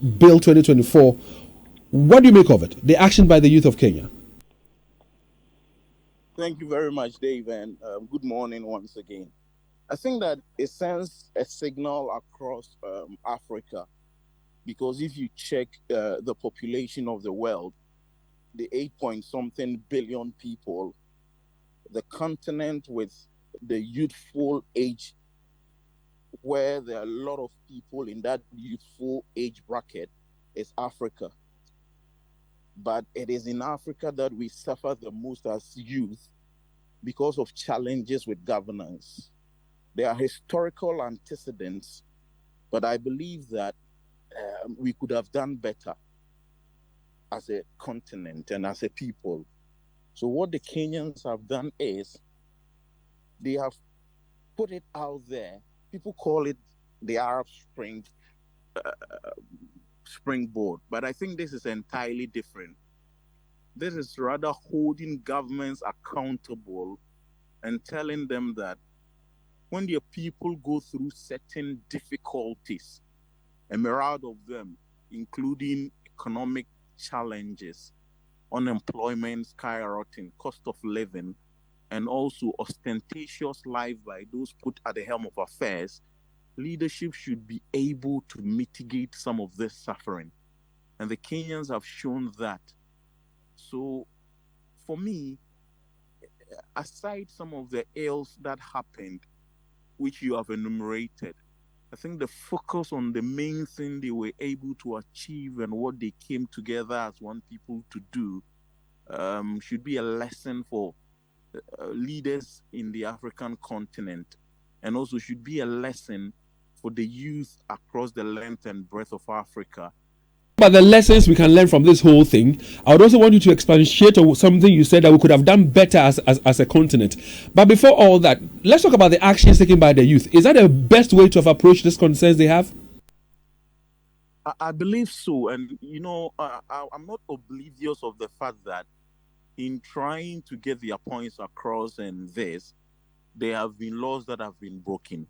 Bill 2024. What do you make of it? The action by the youth of Kenya. Thank you very much, Dave, and good morning once again. I think that it sends a signal across Africa because if you check the population of the world, the 8 point something billion people, the continent with the youthful age, where there are a lot of people in that youthful age bracket, is Africa. But it is in Africa that we suffer the most as youth because of challenges with governance. There are historical antecedents, but I believe that we could have done better as a continent and as a people. So, what the Kenyans have done is they have put it out there. People call it the Arab springboard, but I think this is entirely different. This is rather holding governments accountable and telling them that when their people go through certain difficulties, a myriad of them, including economic challenges, unemployment skyrocketing, cost of living, and also ostentatious life by those put at the helm of affairs, leadership should be able to mitigate some of this suffering. And the Kenyans have shown that. So, for me, aside some of the ills that happened, which you have enumerated, I think the focus on the main thing they were able to achieve and what they came together as one people to do should be a lesson for leaders in the African continent, and also should be a lesson for the youth across the length and breadth of Africa. But the lessons we can learn from this whole thing, I would also want you to expatiate on something you said that we could have done better as a continent. But before all that, let's talk about the actions taken by the youth. Is that the best way to have approached these concerns they have? I believe so, and I'm not oblivious of the fact that in trying to get their points across and this, there have been laws that have been broken.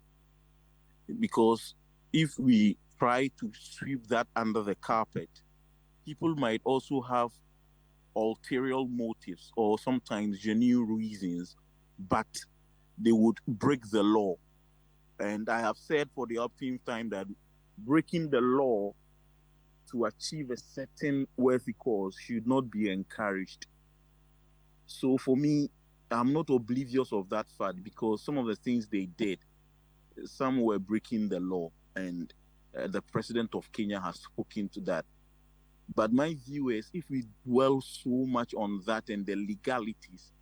Because if we try to sweep that under the carpet, people might also have ulterior motives or sometimes genuine reasons, but they would break the law. And I have said for the uptime time that breaking the law to achieve a certain worthy cause should not be encouraged. So for me, I'm not oblivious of that fact because some of the things they did, some were breaking the law, and the president of Kenya has spoken to that. But my view is if we dwell so much on that and the legalities,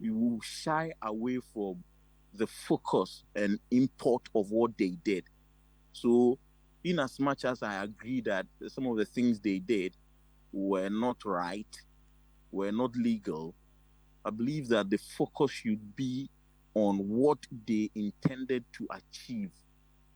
we will shy away from the focus and import of what they did. So, in as much as I agree that some of the things they did were not right, were not legal, I believe that the focus should be on what they intended to achieve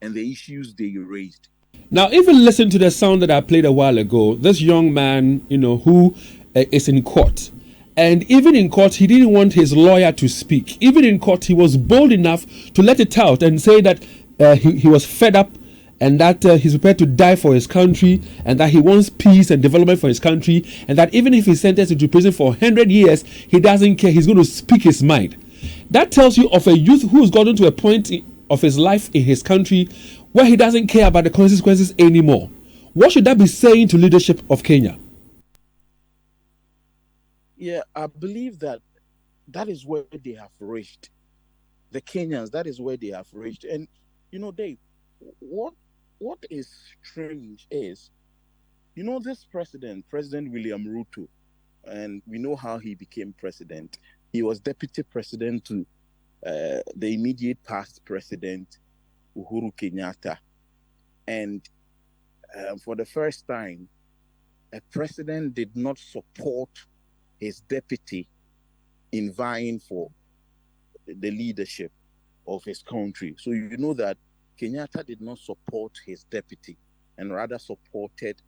and the issues they raised. Now, even listen to the sound that I played a while ago. This young man, who is in court. And even in court, he didn't want his lawyer to speak. Even in court, he was bold enough to let it out and say that he was fed up and that he's prepared to die for his country and that he wants peace and development for his country and that even if he's sentenced into prison for 100 years, he doesn't care. He's going to speak his mind. That tells you of a youth who's gotten to a point of his life in his country where he doesn't care about the consequences anymore. What should that be saying to leadership of Kenya? Yeah, I believe that that is where they have reached. The Kenyans, that is where they have reached. And Dave, what what is strange is, this president, President William Ruto, and we know how he became president. He was deputy president to the immediate past president, Uhuru Kenyatta. And for the first time, a president did not support his deputy in vying for the leadership of his country. So you know that Kenyatta did not support his deputy and rather supported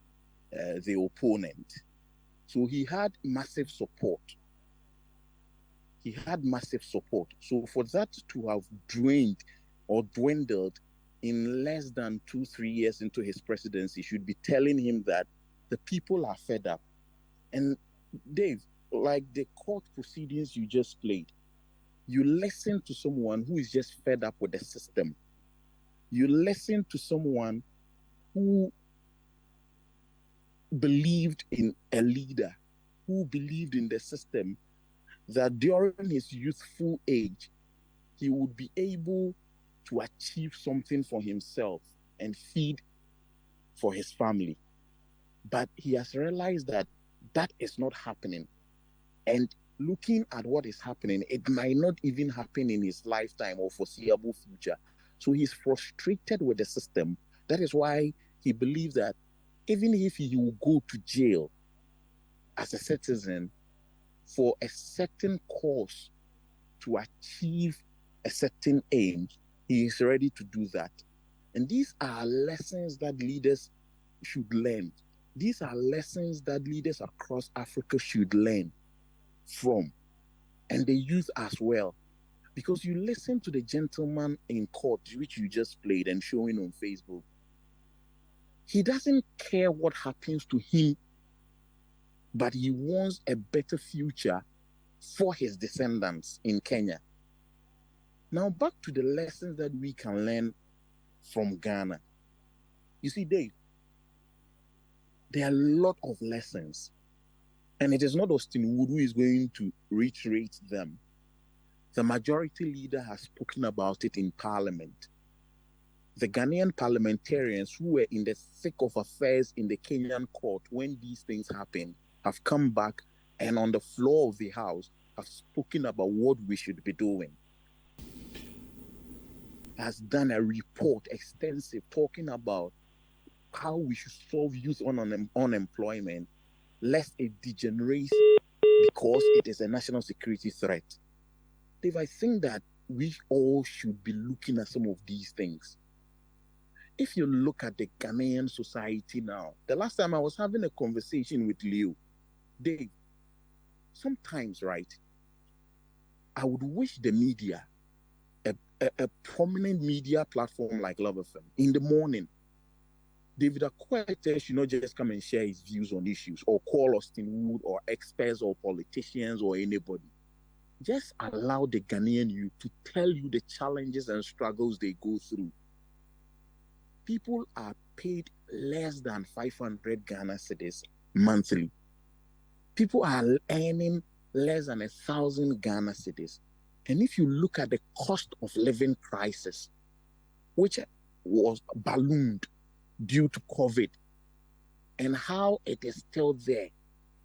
the opponent. So he had massive support. He had massive support. So for that to have drained or dwindled in less than 2-3 years into his presidency, should be telling him that the people are fed up. And Dave, like the court proceedings you just played, you listen to someone who is just fed up with the system. You listen to someone who believed in a leader, who believed in the system, that during his youthful age, he would be able to achieve something for himself and feed for his family. But he has realized that that is not happening. And looking at what is happening, it might not even happen in his lifetime or foreseeable future. So he's frustrated with the system. That is why he believes that even if he will go to jail as a citizen for a certain cause to achieve a certain aim, he is ready to do that. And these are lessons that leaders should learn. These are lessons that leaders across Africa should learn from, and the youth as well. Because you listen to the gentleman in court, which you just played and showing on Facebook. He doesn't care what happens to him, but he wants a better future for his descendants in Kenya. Now, back to the lessons that we can learn from Ghana. You see, Dave, there are a lot of lessons, and it is not Austin Wood who is going to reiterate them. The majority leader has spoken about it in Parliament. The Ghanaian parliamentarians who were in the thick of affairs in the Kenyan court when these things happened have come back and on the floor of the House have spoken about what we should be doing. Has done a report, extensive, talking about how we should solve youth unemployment, lest it degenerates because it is a national security threat. Dave, I think that we all should be looking at some of these things. If you look at the Ghanaian society now, the last time I was having a conversation with Leo, Dave, sometimes, right, I would wish the media, a prominent media platform like Love FM, in the morning, David Akwete should not just come and share his views on issues or call Austin Wood or experts or politicians or anybody. Just allow the Ghanaian youth to tell you the challenges and struggles they go through. People are paid less than 500 Ghana cedis monthly. People are earning less than 1,000 Ghana cedis. And if you look at the cost of living crisis, which was ballooned due to COVID, and how it is still there,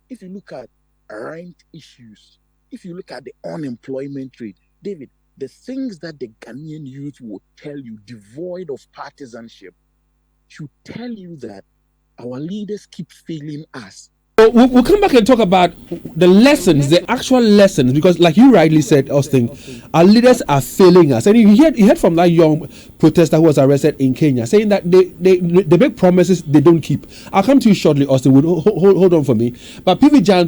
if you look at rent issues, if you look at the unemployment rate, David, the things that the Ghanaian youth will tell you, devoid of partisanship, should tell you that our leaders keep failing us. We'll come back and talk about the lessons, the actual lessons, because like you rightly said, Austin, our leaders are failing us. And you heard from that young protester who was arrested in Kenya saying that they make promises they don't keep. I'll come to you shortly, Austin. Hold on for me. But PV Jan